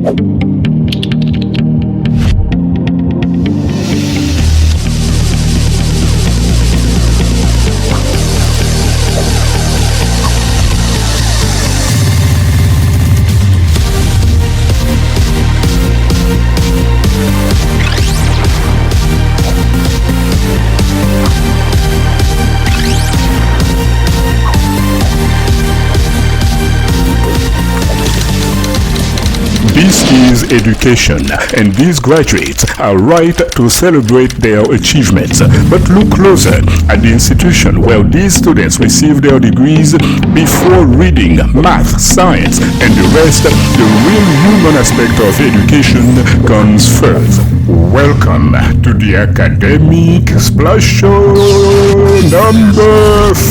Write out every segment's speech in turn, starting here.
This is education, and these graduates are right to celebrate their achievements. But look closer at the institution where these students receive their degrees. Before reading, math, science, and the rest, the real human aspect of education comes first. Welcome to the Academic Splash Show number 4.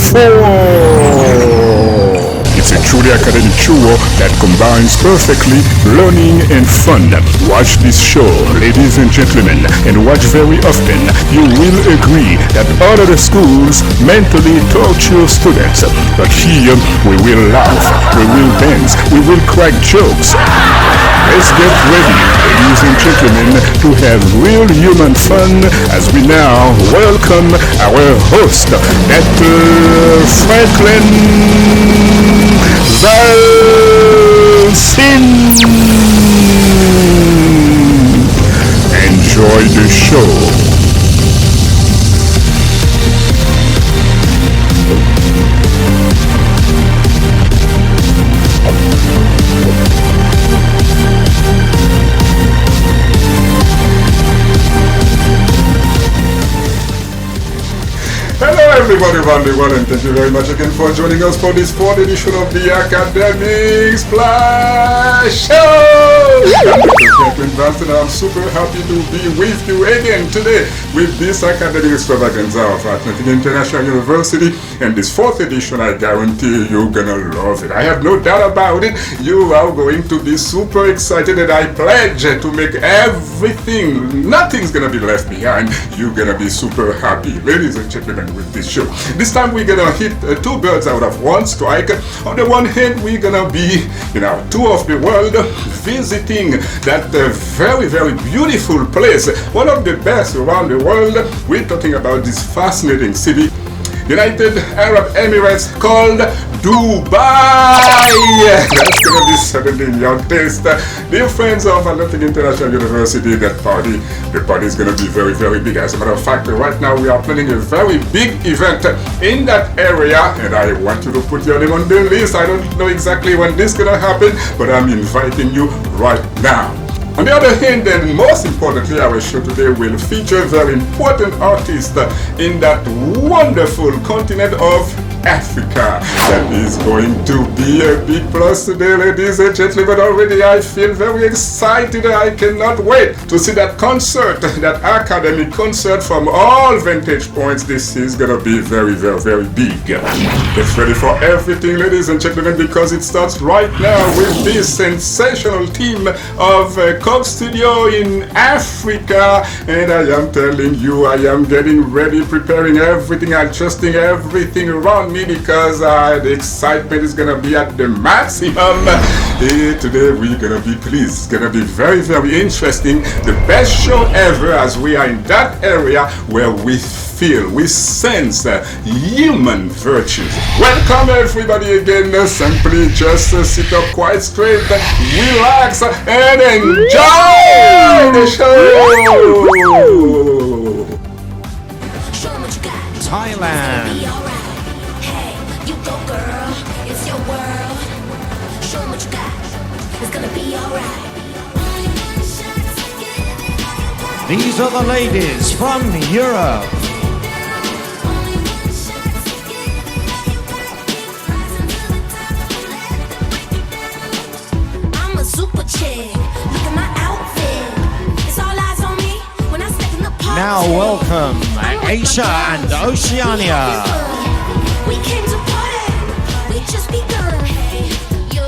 It's a truly academic show that combines perfectly learning and fun. Watch this show, ladies and gentlemen, and watch very often. You will agree that all other schools mentally torture students. But here, we will laugh, we will dance, we will crack jokes. Let's get ready, ladies and gentlemen, to have real human fun as we now welcome our host, Dr. Franklin Valsin. Enjoy the show. Everybody around the world, and thank you very much again for joining us for this 4th edition of the Academic Splash Show. I'm Dr. Franklin Valsin, and I'm super happy to be with you again today with this academic extravaganza of Atlantic International University. And this 4th edition, I guarantee you're gonna love it. I have no doubt about it. You are going to be super excited, and I pledge to make everything, nothing's gonna be left behind. You're gonna be super happy, ladies and gentlemen, with this show. This time we're gonna hit two birds out of one strike. On the one hand, we're gonna be in our tour of the world, visiting that very, very beautiful place, one of the best around the world. We're talking about this fascinating city, United Arab Emirates, called Dubai. That's gonna be certainly in your taste. Dear friends of Atlantic International University, the party is gonna be very, very big. As a matter of fact, right now we are planning a very big event in that area, and I want you to put your name on the list. I don't know exactly when this is gonna happen, but I'm inviting you right now. On the other hand, and most importantly, our show today will feature a very important artist in that wonderful continent of Africa. That is going to be a big plus today, ladies and gentlemen. Already I feel very excited. I cannot wait to see that concert, that academic concert from all vantage points. This is gonna be very, very, very big. Get ready for everything, ladies and gentlemen, because it starts right now with this sensational team of Coke Studio in Africa. And I am telling you, I am getting ready, preparing everything, adjusting everything around me, because the excitement is gonna be at the maximum. Today we're gonna be pleased. It's gonna be very, very interesting. The best show ever, as we are in that area where we feel, we sense human virtues. Welcome everybody again. Simply just sit up quite straight, relax, and enjoy the show. Thailand. These are the ladies from Europe. I'm a super chick. Look at my outfit. It's all eyes on me when I step in the party. Now welcome Asia and Oceania. We came to party. We just begun. Hey, you,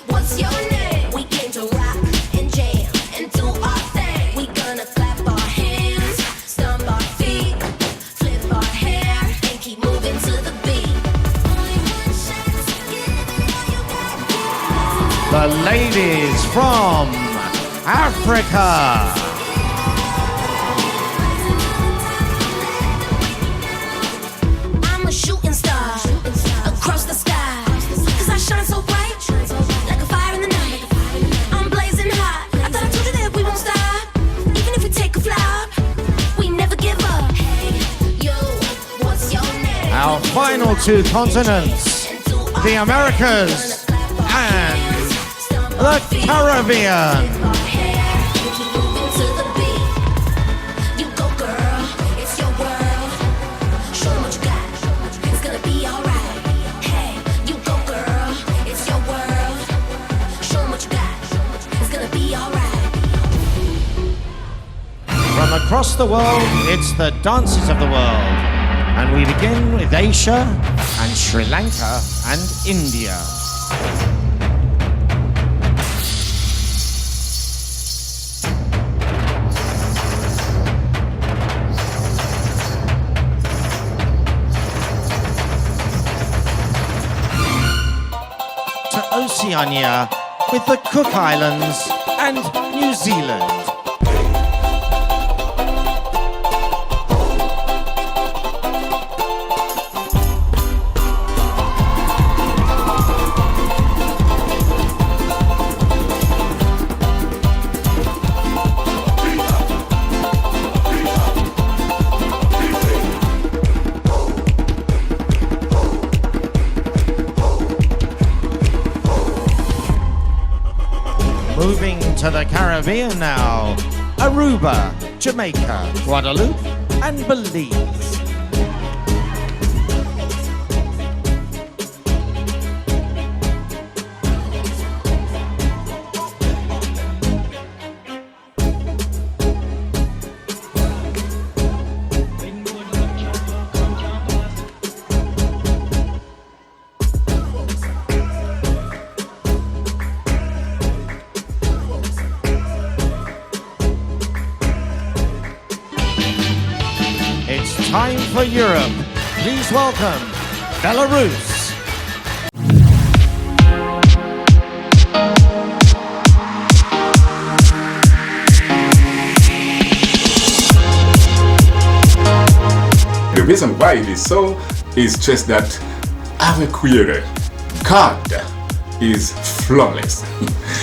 what's your name? We came to rock and jam and do our thing. We gonna clap our hands, stomp our feet, flip our hair, and keep moving to the beat. The ladies from Africa. I'm a shooting star across the sky. 'Cause I shine so bright, like a fire in the night. I'm blazing hot. I thought I told you that we won't stop. Even if we take a flop, we never give up. Hey, yo, what's your name? Our final two continents, the Americas and the Caribbean. From across the world, it's the dances of the world. And we begin with Asia and Sri Lanka and India. To Oceania with the Cook Islands and New Zealand. Moving to the Caribbean now, Aruba, Jamaica, Guadeloupe and Belize. It's time for Europe. Please welcome Belarus. The reason why it is so is just that our Creator, God, is flawless.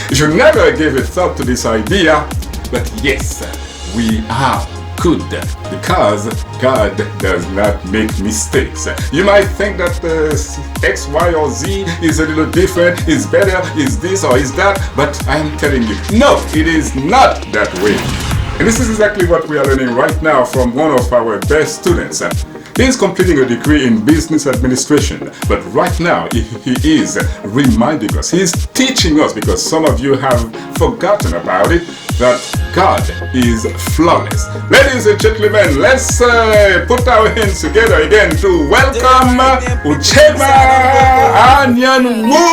You should never give a thought to this idea, but yes, we are good because God does not make mistakes. You might think that X, Y, or Z is a little different, is better, is this or is that, but I'm telling you, no, it is not that way. And this is exactly what we are learning right now from one of our best students. He's completing a degree in business administration, but right now he is reminding us, he's teaching us, because some of you have forgotten about it, that God is flawless. Ladies and gentlemen, let's put our hands together again to welcome Uchema Anyanwu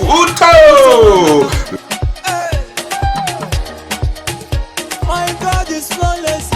Uto. My God is flawless.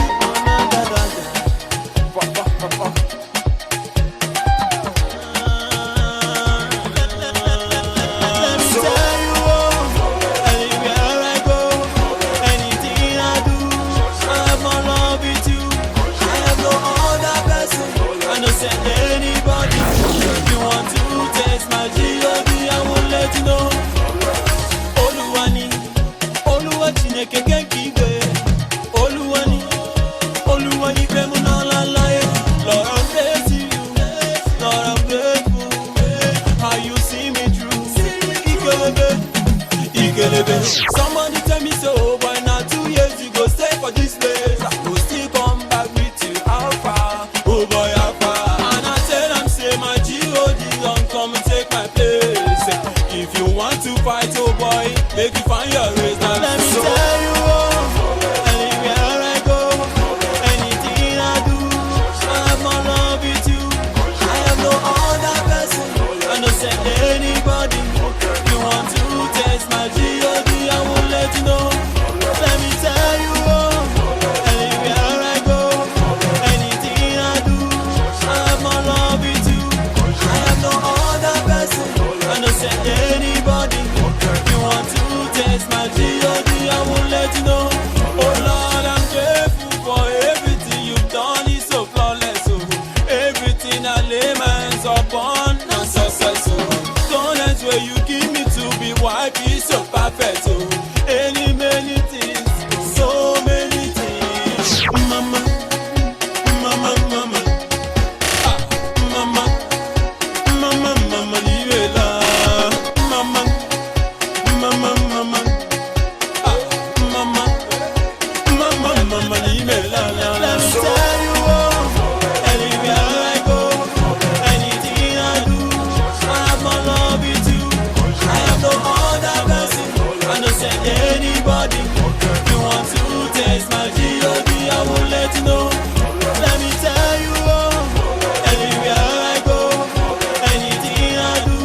Somebody tell me so, but now 2 years you go stay for this place. I go still come back with you, how far? Oh boy, how far? And I tell them, say my G.O.D. don't come and take my place. If you want to fight, oh boy, make you find your race. Now let me tell you, anywhere I go, anything I do, I have my love with you. I have no other person, I don't send anybody. You want to taste my G.O.D. I won't let you know. Let me tell you, anywhere I go, anything I do, I have my love with you. I have no other person, I don't send anybody. You want to taste my G.O.D. life is so perfect, oh. Many things, so many things. Mama, mama, mama, ah, mama, mama, mama, leave it alone. Mama, mama, mama, ah, mama, mama, mama, leave it alone. Let me tell you, oh, anywhere I go, anything I do, I have my love with you. I have no other blessing. I don't send anybody. You want to taste my G.O.D. I will let you know. Let me tell you, oh, anywhere I go, anything I do,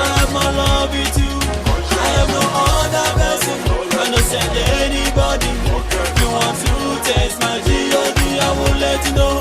I have my love with you. I have no other blessing. I don't send anybody. You want to taste my G.O.D. I will let you know.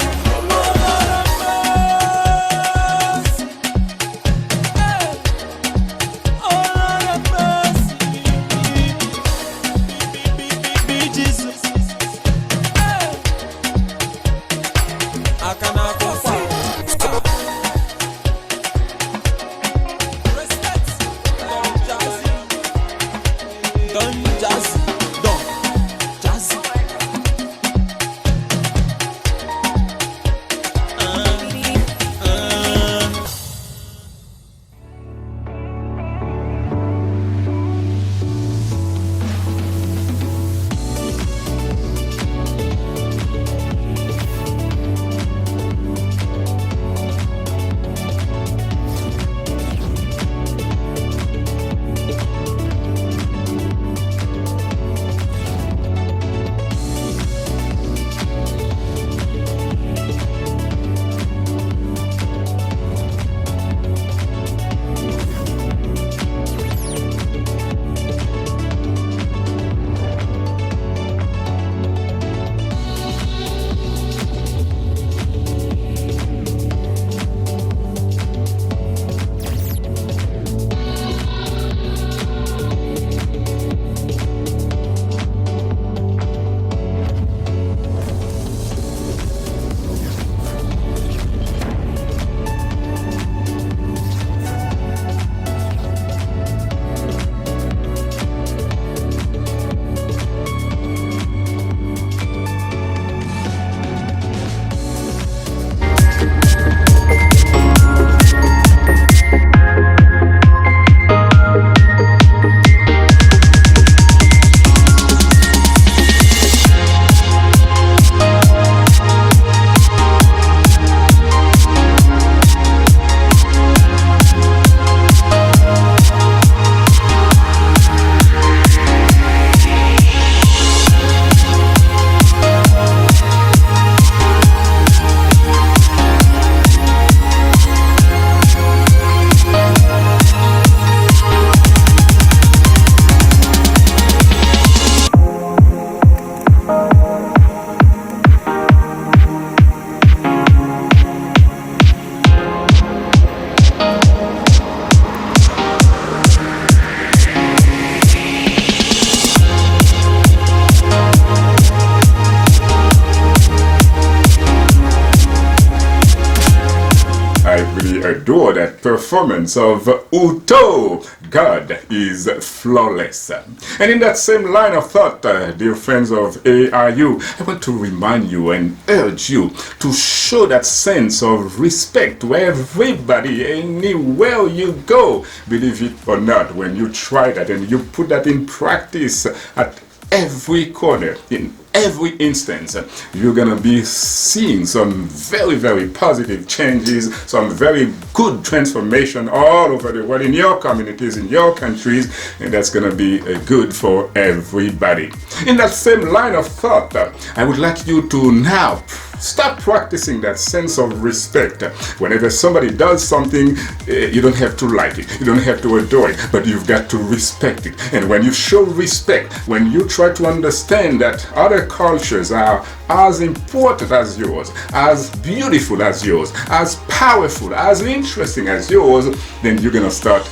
adore that performance of Uto. God is flawless. And in that same line of thought, dear friends of ARU, I want to remind you and urge you to show that sense of respect to everybody, anywhere you go. Believe it or not, when you try that and you put that in practice at every corner, in every instance, you're gonna be seeing some very, very positive changes, some very good transformation all over the world, in your communities, in your countries, and that's gonna be good for everybody. In that same line of thought, I would like you to now start practicing that sense of respect. Whenever somebody does something, you don't have to like it, you don't have to adore it, but you've got to respect it. And when you show respect, when you try to understand that other cultures are as important as yours, as beautiful as yours, as powerful, as interesting as yours, then you're gonna start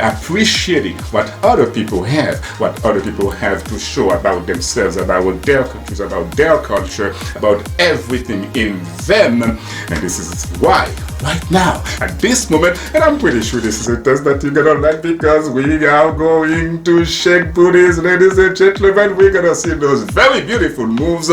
appreciating what other people have, what other people have to show about themselves, about their countries, about their culture, about everything in them. And this is why right now, at this moment, and I'm pretty sure this is a test that you're gonna like, because we are going to shake booties, ladies and gentlemen. We're gonna see those very beautiful moves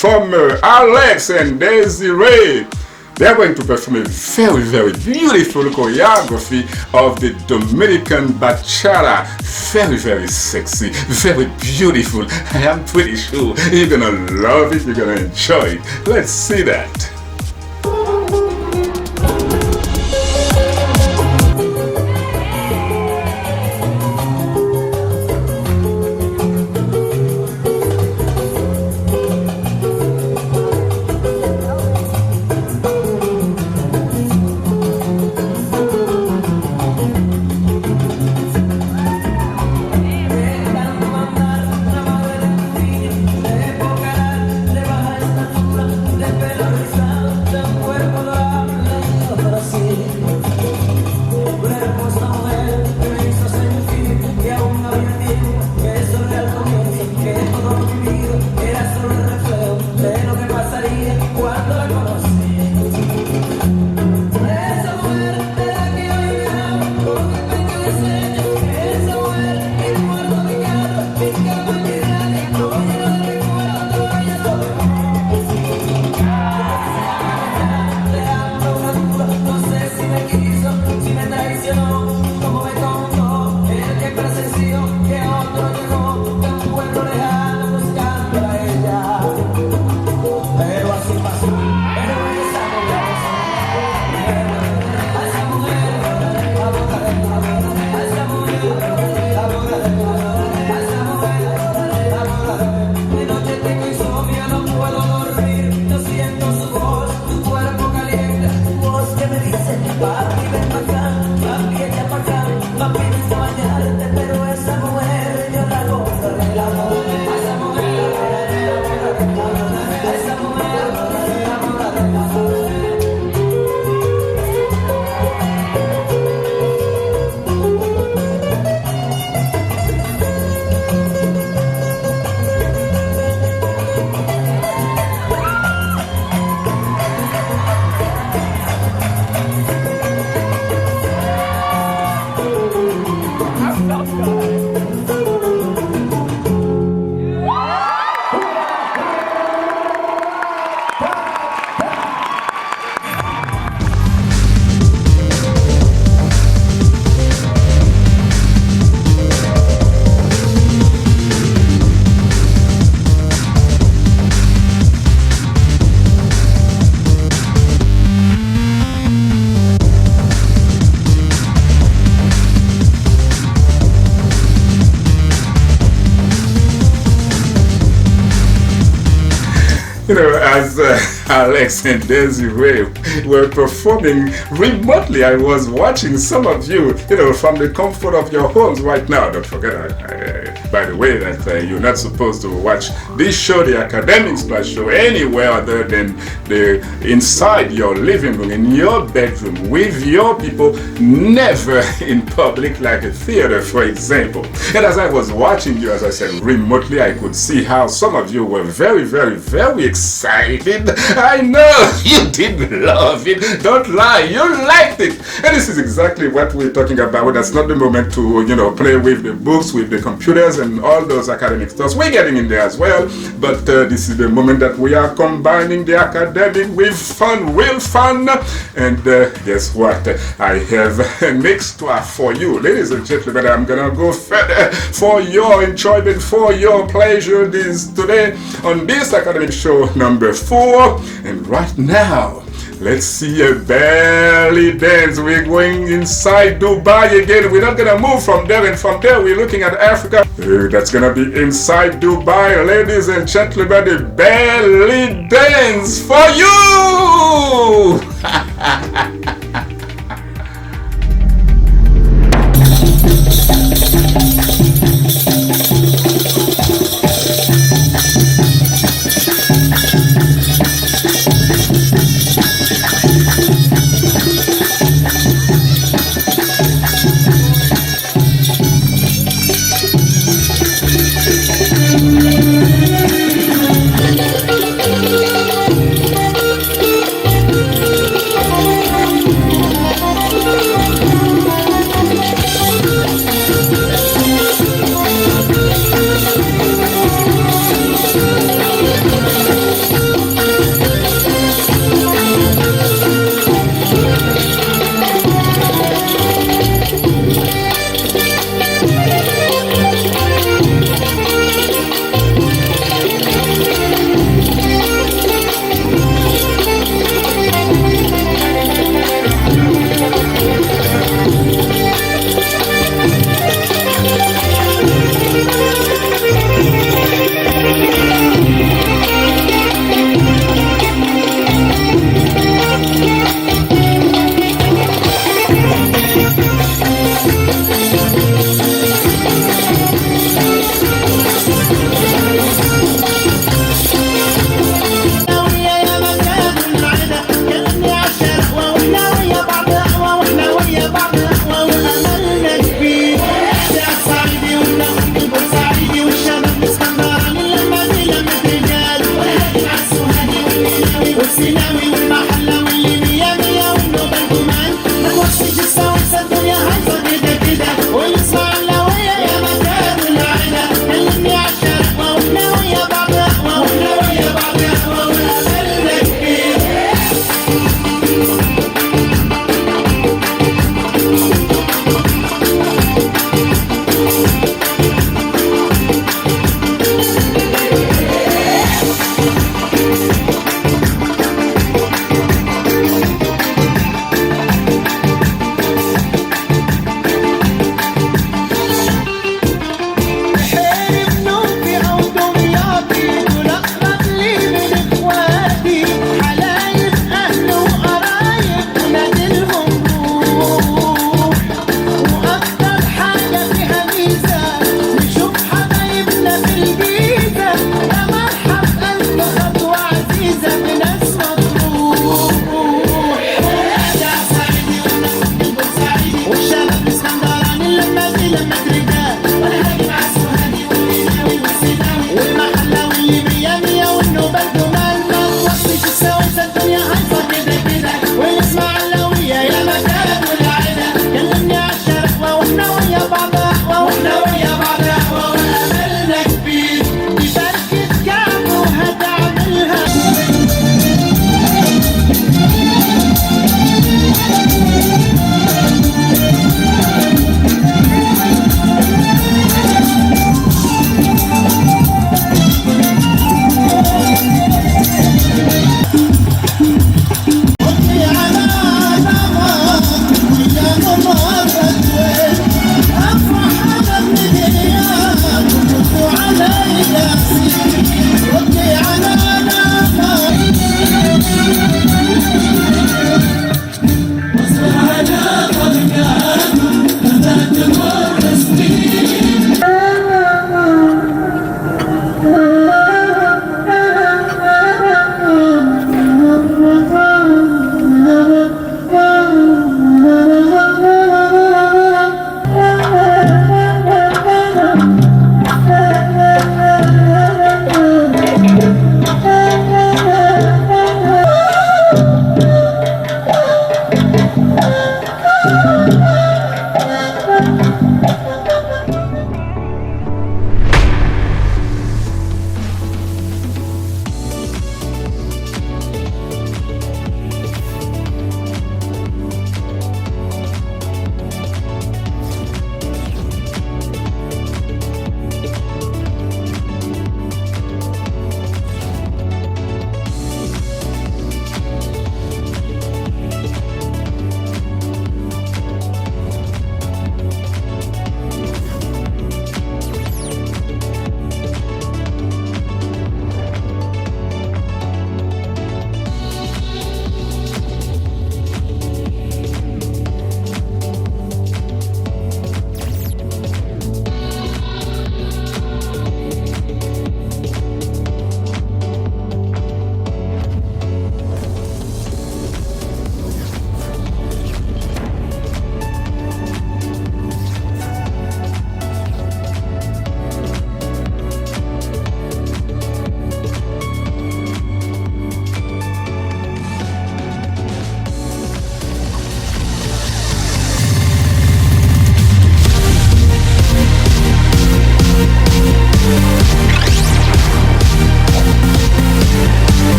from Alex and Desiree. They're going to perform a very, very beautiful choreography of the Dominican bachata. Very, very sexy, very beautiful. I am pretty sure you're gonna love it, you're gonna enjoy it. Let's see that. You know, as Alex and Desiree were performing remotely, I was watching some of you, from the comfort of your homes right now. Don't forget, by the way, that you're not supposed to watch this show, the Academic Splash Show, anywhere other than inside your living room, in your bedroom, with your people, never in public like a theater, for example. And as I was watching you, as I said, remotely, I could see how some of you were very, very, very excited. I know you did love it. Don't lie, you liked it. And this is exactly what we're talking about. That's not the moment to, play with the books, with the computers, and all those academic stuff. We're getting in there as well, but this is the moment that we are combining the academic with fun, real fun. And guess what? I have a mixture for you, ladies and gentlemen. I'm gonna go further for your enjoyment, for your pleasure today on this academic show number 4. And right now, let's see a belly dance. We're going inside Dubai again. We're not gonna move from there, and from there we're looking at Africa. That's gonna be inside Dubai, ladies and gentlemen. The belly dance for you.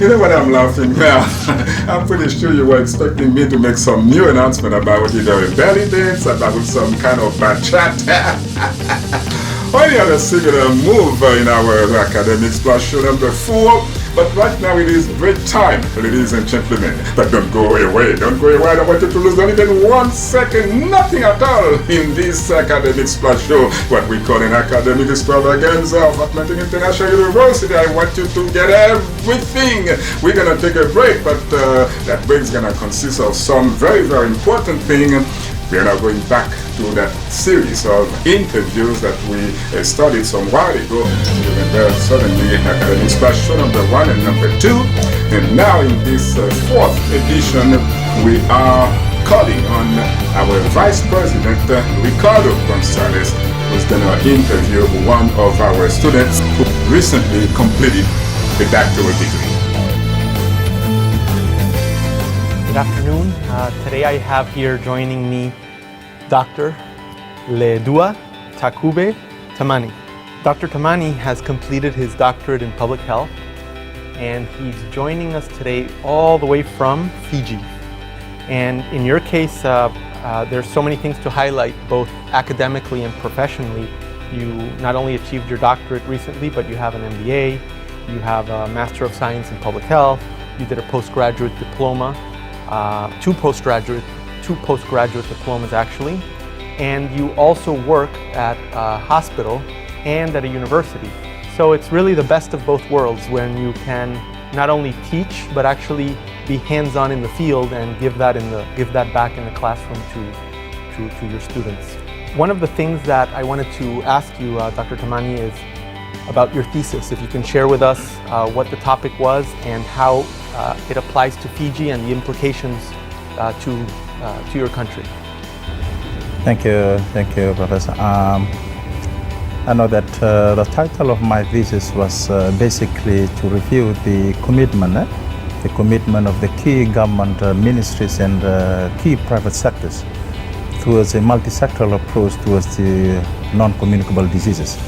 You know what I'm laughing now? I'm pretty sure you were expecting me to make some new announcement about either a belly dance, about some kind of bachata, or any other similar move in our academic splash show number 4. But right now it is break time, ladies and gentlemen. But don't go away, don't go away. I don't want you to lose not even 1 second, nothing at all in this academic splash show, what we call an academic extravaganza of Atlantic International University. I want you to get everything. We're gonna take a break, but that break is gonna consist of some very, very important thing. We are now going back to that series of interviews that we started some while ago. You remember certainly academic splash show number 1 and number 2. And now in this 4th edition, we are calling on our Vice President, Ricardo Gonzalez, who's going to interview one of our students who recently completed a doctoral degree. Good afternoon. Today I have here joining me Dr. Ledua Takube Tamani. Dr. Tamani has completed his doctorate in public health, and he's joining us today all the way from Fiji. And in your case, there's so many things to highlight, both academically and professionally. You not only achieved your doctorate recently, but you have an MBA, you have a Master of Science in Public Health, you did a postgraduate diploma, two postgraduate diplomas actually, and you also work at a hospital and at a university. So it's really the best of both worlds when you can not only teach but actually be hands-on in the field and give that back in the classroom to your students. One of the things that I wanted to ask you, Dr. Tamani, is about your thesis. If you can share with us what the topic was and how it applies to Fiji and the implications to your country. Thank you, Professor. I know that the title of my thesis was basically to review the commitment of the key government ministries and key private sectors towards a multi-sectoral approach towards the non-communicable diseases.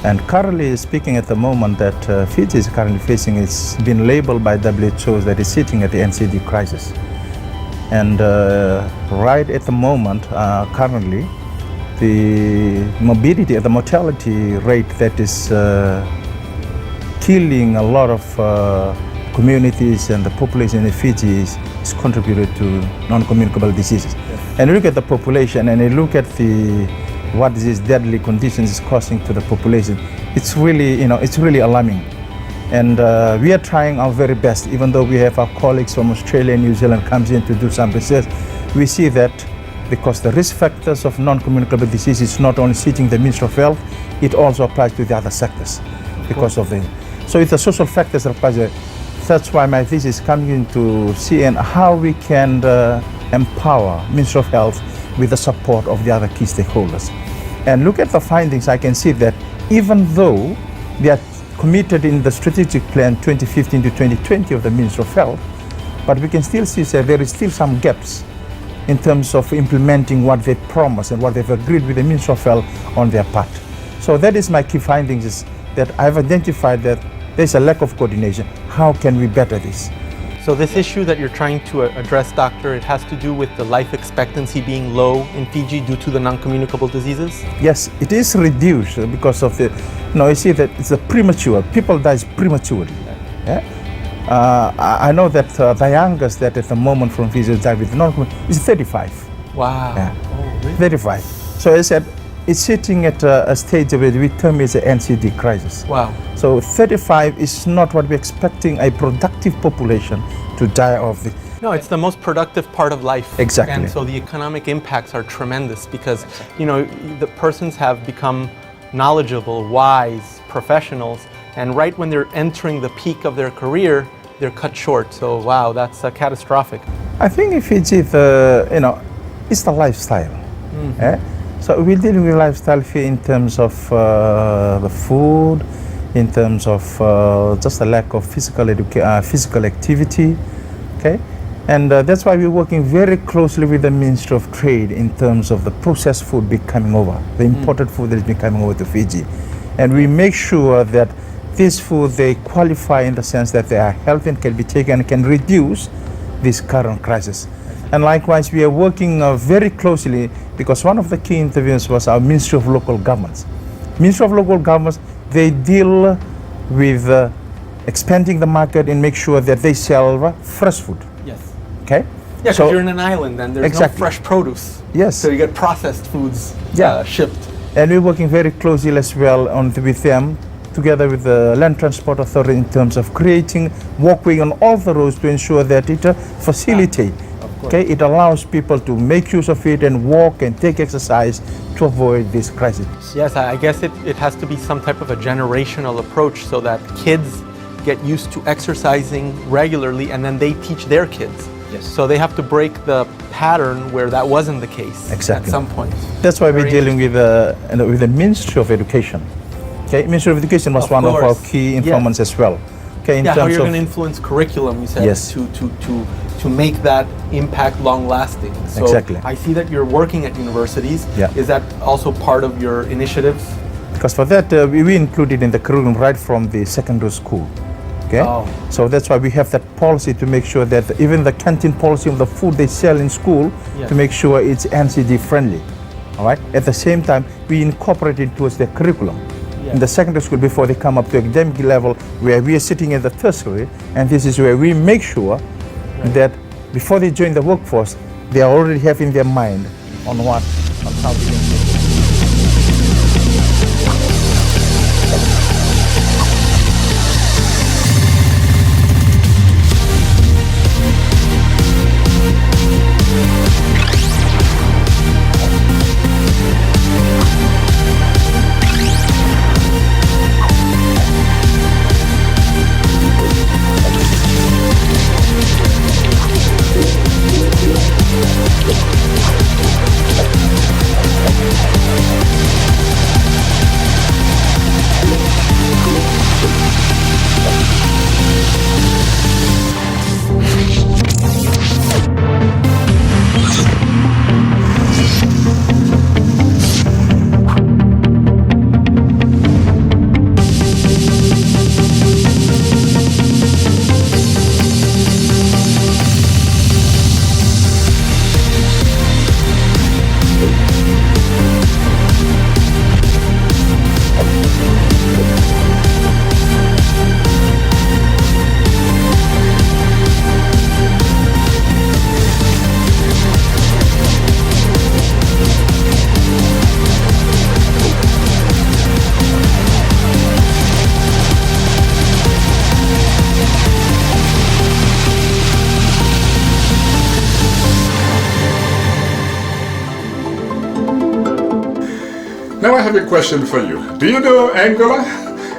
And currently speaking at the moment that Fiji is currently facing, it's been labeled by WHO that it's sitting at the NCD crisis. And right at the moment, currently, the morbidity, the mortality rate that is killing a lot of communities and the population in Fiji is contributed to non-communicable diseases. And you look at the population and you look at what these deadly conditions is causing to the population, it's really, it's really alarming. And we are trying our very best, even though we have our colleagues from Australia and New Zealand comes in to do some research. We see that because the risk factors of non-communicable disease is not only sitting the Ministry of Health, it also applies to the other sectors because of the. So it's the social factors that apply. That's why my thesis is coming in to see and how we can empower Ministry of Health with the support of the other key stakeholders. And look at the findings, I can see that even though they are committed in the strategic plan 2015 to 2020 of the Ministry of Health, but we can still see that there is still some gaps in terms of implementing what they promised and what they've agreed with the Ministry of Health on their part. So that is my key findings, is that I've identified that there's a lack of coordination. How can we better this? So this issue that you're trying to address, Doctor, it has to do with the life expectancy being low in Fiji due to the non-communicable diseases? Yes, it is reduced because of the, you see that it's a premature, people die prematurely. Yeah? I know that the youngest that at the moment from Fiji die with non-communicable is 35. Wow. Yeah. Oh, really? 35. So I said, it's sitting at a stage where we term it as an NCD crisis. Wow. So 35 is not what we're expecting a productive population to die of. No, it's the most productive part of life. Exactly. And so the economic impacts are tremendous because, the persons have become knowledgeable, wise, professionals, and right when they're entering the peak of their career, they're cut short. So wow, that's catastrophic. I think if it's it's the lifestyle. Mm-hmm. So we're dealing with lifestyle here in terms of the food, in terms of just a lack of physical activity, okay? And that's why we're working very closely with the Ministry of Trade in terms of the processed food coming over, the imported food that has been coming over to Fiji. And we make sure that these foods, they qualify in the sense that they are healthy and can be taken and can reduce this current crisis. And likewise, we are working very closely, because one of the key interventions was our Ministry of Local Governments. Ministry of Local Governments, they deal with expanding the market and make sure that they sell fresh food. Yes. Okay? Yeah, because So- you're in an island and there's Exactly. no fresh produce. Yes. So you get processed foods Yeah. shipped. And we're working very closely as well with them, together with the Land Transport Authority, in terms of creating walkway on all the roads to ensure that it facilitates. Okay, it allows people to make use of it and walk and take exercise to avoid this crisis. Yes, I guess it has to be some type of a generational approach so that kids get used to exercising regularly and then they teach their kids. Yes. So they have to break the pattern where that wasn't the case Exactly. at some point. That's why we're Very dealing with the Ministry of Education. Okay, Ministry of Education was Of one of our course. key Yeah. informants as well. Okay, in Yeah, how terms you're of going to influence curriculum, you said, Yes. to make that impact long lasting. So Exactly. I see that you're working at universities. Yeah. Is that also part of your initiatives? because for that we included in the curriculum right from the secondary school. Okay, Oh. so that's why we have that policy to make sure that even the canteen policy of the food they sell in school, Yes. to make sure it's NCD friendly. All right. At the same time, we incorporate it towards the curriculum. In the secondary school before they come up to academic level, where we are sitting in the tertiary, and this is where we make sure that before they join the workforce, they are already have in their mind on how they can do it. Now I have a question for you. Do you know Angola?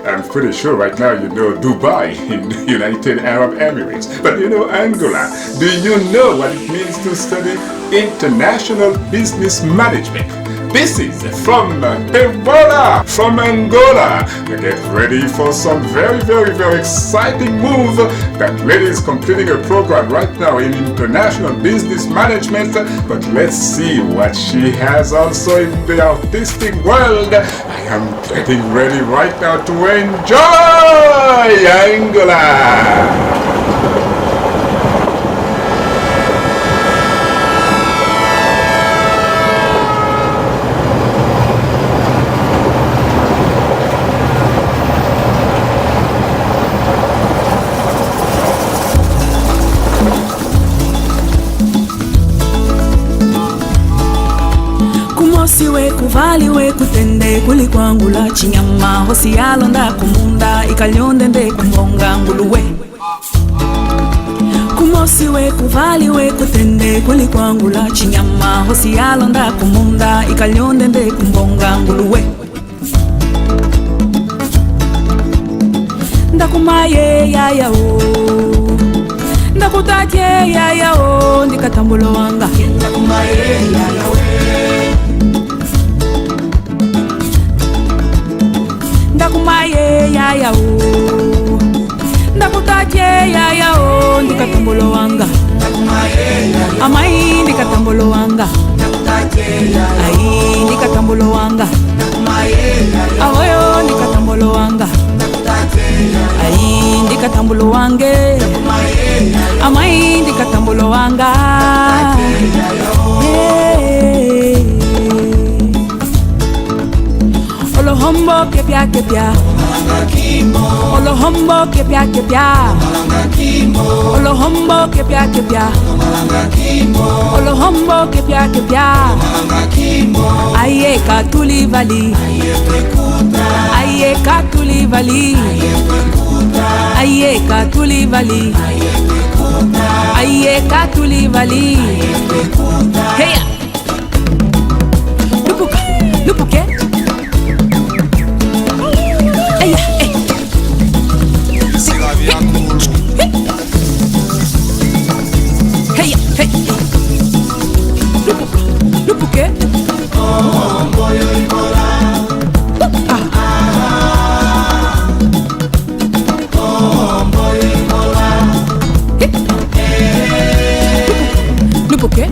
I'm pretty sure right now you know Dubai in the United Arab Emirates. But you know Angola? Do you know what it means to study international business management? This is from Ebola, from Angola. Get ready for some very exciting move. That lady is completing a program right now in international business management. But let's see what she has also in the artistic world. I am getting ready right now to enjoy Angola. Kumosi kuvali kutende kulikwangula chinyama hosi yalonda kumunda ikalyonde nde kumbonga nguluwe. Kumosi kuvali kutende kulikwangula chinyama hosi yalonda kumunda ikalyonde nde kumbonga nguluwe. Ndakumaye yaya o ndakutake yaya o ndikatambulo wanga. Ndakumaye yaya o ndakumaye yaya o ndakutake yaya o ndikatambulo wanga. Amai ndikatambulo wanga. Ai ndikatambulo wanga. Awoyo ndikatambulo wanga. katambulo wange amaindi katambulo wanga Olohombo kepia kepia Olohombo kepia kepia Olohombo kepia kepia Olohombo kepia kepia Aye katuli vali Aye katuli vali Aye katuli vali Aye katuli vali Hey Lupuka Lupuke Aya eh Hey hey Lupuka Lupuke Lupuke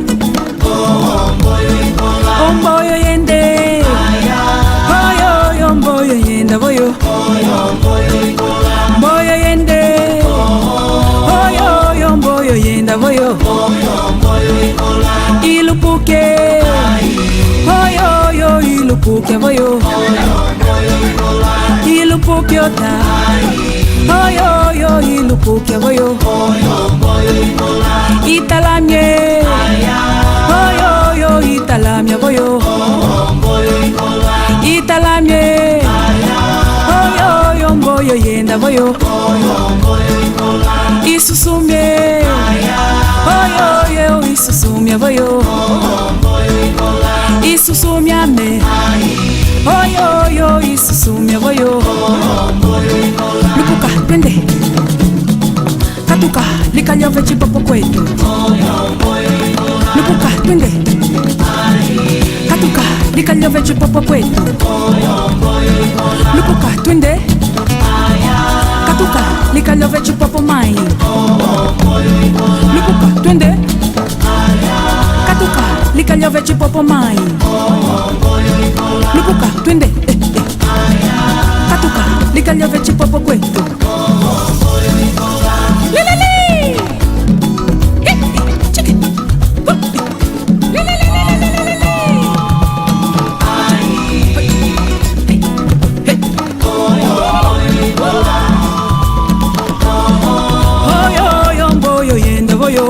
Omboyo yende Oyo yo omboyo yenda boyo Mboyo yende Oyo yo omboyo yenda boyo Ilupuke Oyo yo ilupuke boyo Ilupuke ota Oyo yo ilupuke boyo Italamye Oyo yo italamye boyo Italamye Oyo yo mboyo yenda boyo Isusumye Oyo yo isusumye boyo Isusumyame Oyo yo isusumye boyo Lupuka twende Katuka likaliove chipopo kwetu Lupuka twende Katuka likaliove chipopo kwetu Lupuka twende Katuka likaliove chipopo mai Lupuka twende Katuka likaliove chipopo mai Lupuka twende Katuka likaliove chipopo kwetu Lelele Chicken Oyo yo mboyo yenda boyo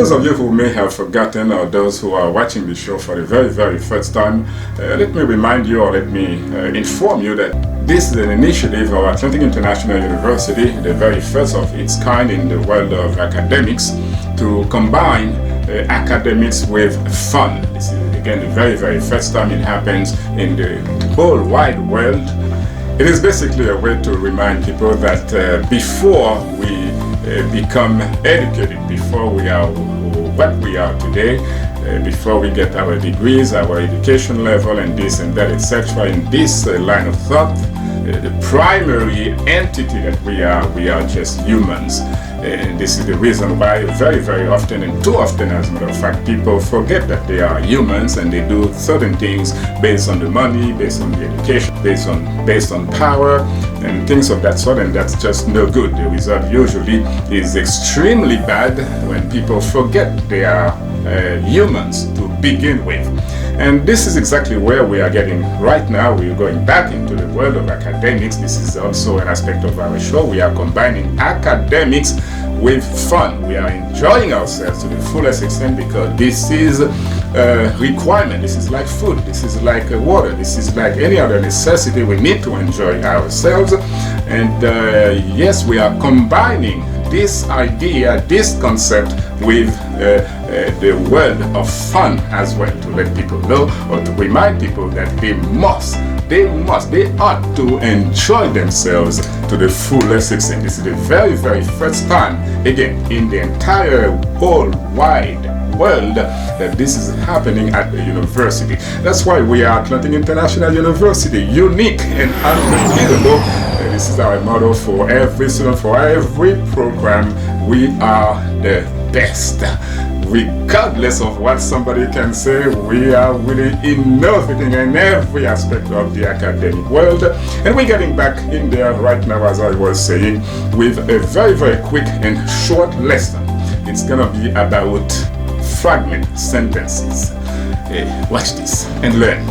those of you who may have forgotten, or those who are watching the show for the very, very first time, let me remind you, or let me inform you that this is an initiative of Atlantic International University, the very first of its kind in the world of academics, to combine academics with fun. This is again the very, very first time it happens in the whole wide world. It is basically a way to remind people that before we become educated, before we are what we are today, before we get our degrees, our education level, and this and that, etc., in this line of thought, the primary entity that we are just humans. And this is the reason why very, very often, and too often as a matter of fact, people forget that they are humans and they do certain things based on the money, based on the education, based on power, and things of that sort, and that's just no good. The result usually is extremely bad when people forget they are humans to begin with. And this is exactly where we are getting right now. We are going back into the world of academics. This is also an aspect of our show. We are combining academics with fun. We are enjoying ourselves to the fullest extent because this is a requirement. This is like food. This is like water. This is like any other necessity. We need to enjoy ourselves. And yes, we are combining this idea, this concept with the world of fun as well, to let people know or to remind people that they ought to enjoy themselves to the fullest extent. This is the very, very first time, again, in the entire whole wide world that this is happening at the university. That's why we are Atlantic International University, unique and unrepeatable. This is our motto for every student, for every program. We are the best. Regardless of what somebody can say, we are really innovating in every aspect of the academic world. And we're getting back in there right now, as I was saying, with a very, very quick and short lesson. It's gonna be about fragment sentences. Watch this and learn.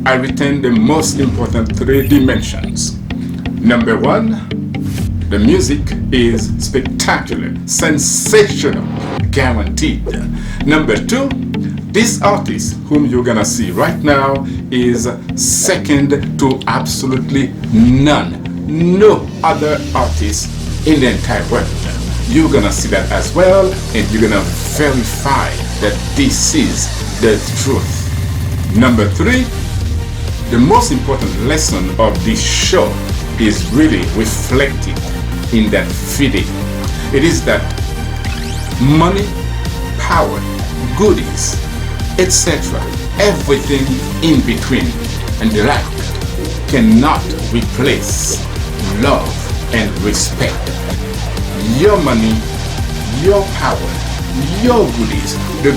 I retain the most important three dimensions. Number one, the music is spectacular, sensational, guaranteed. Number two, this artist whom you're gonna see right now is second to absolutely none. No other artist in the entire world. You're gonna see that as well, and you're gonna verify that this is the truth. Number three, the most important lesson of this show is really reflected in that video. It is that money, power, goodies, etc., everything in between and the like cannot replace love and respect. Your money, your power, your goodies, the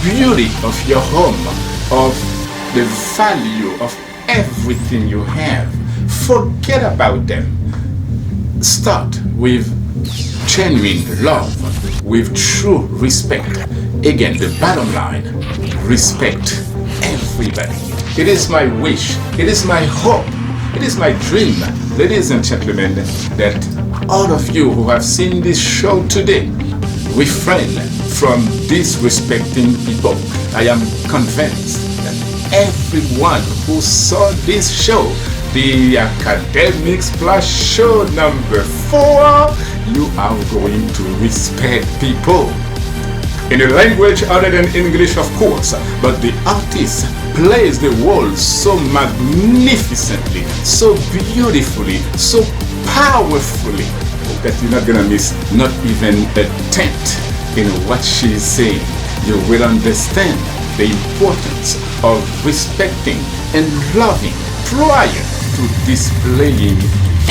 beauty of your home, of the value of everything you have. Forget about them. Start with genuine love, with true respect. Again, the bottom line, respect everybody. It is my wish, it is my hope, it is my dream, ladies and gentlemen, that all of you who have seen this show today refrain from disrespecting people. I am convinced that everyone who saw this show, the Academic Splash Show number 4, you are going to respect people. In a language other than English, of course, but the artist plays the role so magnificently, so beautifully, so powerfully, that you're not gonna miss not even a tenth in what she's saying. You will understand the importance of respecting and loving prior to displaying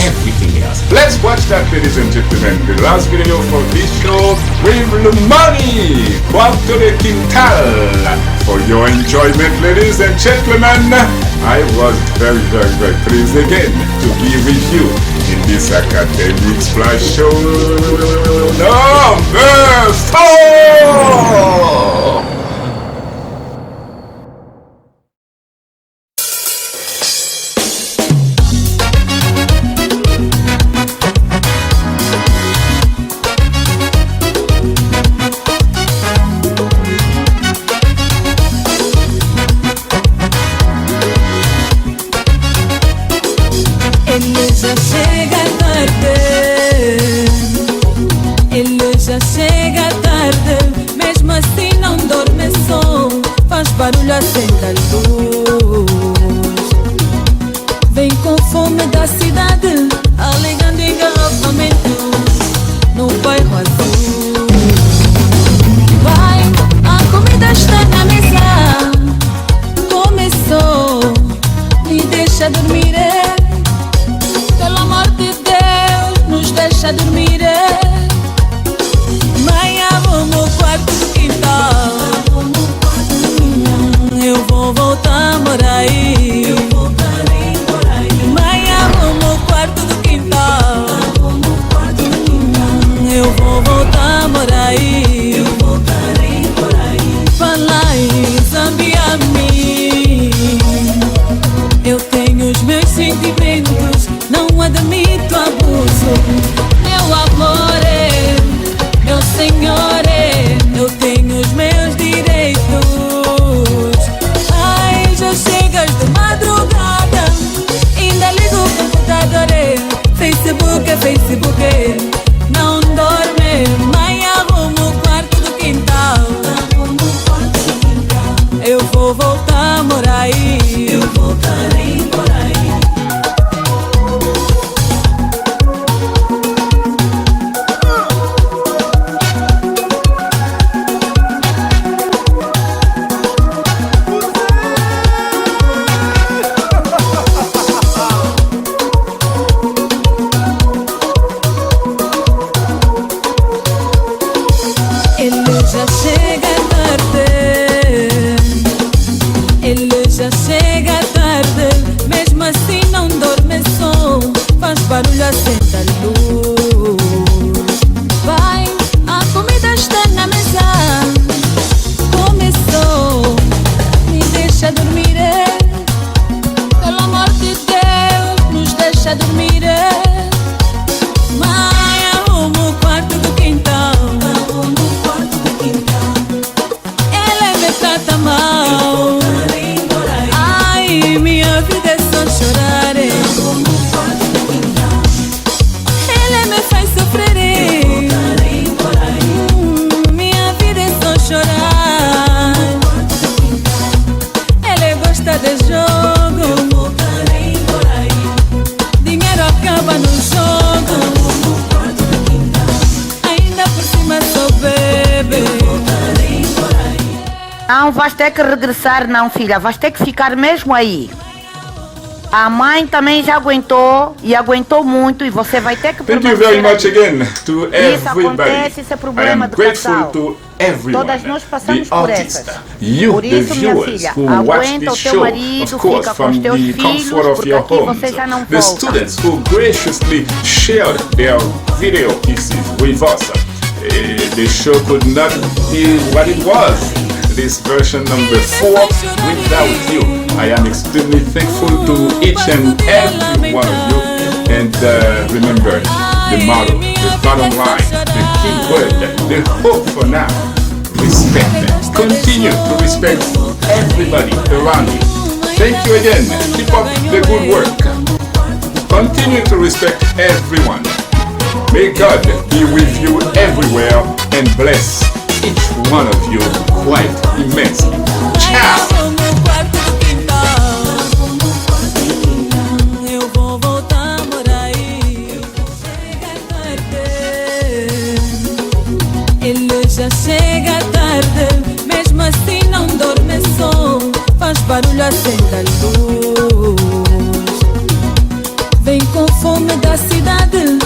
everything else. Let's watch that, ladies and gentlemen. The last video for this show with Lumani, Cuarto de Quintal. For your enjoyment, ladies and gentlemen, I was very pleased again to be with you in this Academic Splash Show number 4. Barulho acende a luz. Vem com fome da cidade, alegando engarrafamentos no bairro azul. Vai, a comida está na mesa. Começou, me deixa dormir. Pelo amor de Deus, nos deixa dormir. Mãe, amo meu quarto de quintal. Eu vou voltar. já tá mal. Ai, minha vida é só chorar. Ele me faz sofrer. Minha vida é só chorar. Ele gosta de jogo. Dinheiro acaba no jogo. Ainda por cima sou bebê. Não vais ter que regressar não, filha. Vais ter que ficar mesmo aí. A mãe também já aguentou e aguentou muito e você vai ter que Thank you very much again to Isso everybody. acontece, esse é I problema am do grateful casal. to everyone. Todas nós passamos The por artists, essas. you, Por the isso, minha viewers filha, who watch aguenta this o teu show, marido, of course, fica com from os teus the filhos, comfort of porque your aqui homes. você já não The volta. students who graciously shared their video pieces with us. The show could not be what it was. This version number 4 without you. I am extremely thankful to each and every one of you. And remember the motto, the bottom line, the key word, the hope for now. Respect. Continue to respect everybody around you. Thank you again. Keep up the good work. Continue to respect everyone. May God be with you everywhere and bless each one of you quite immensely. Ciao! Eu vou voltar por aí. Chega tarde. Ele já chega tarde. Mesmo assim não dorme só. Faz barulho, acende a luz. Vem com fome da cidade.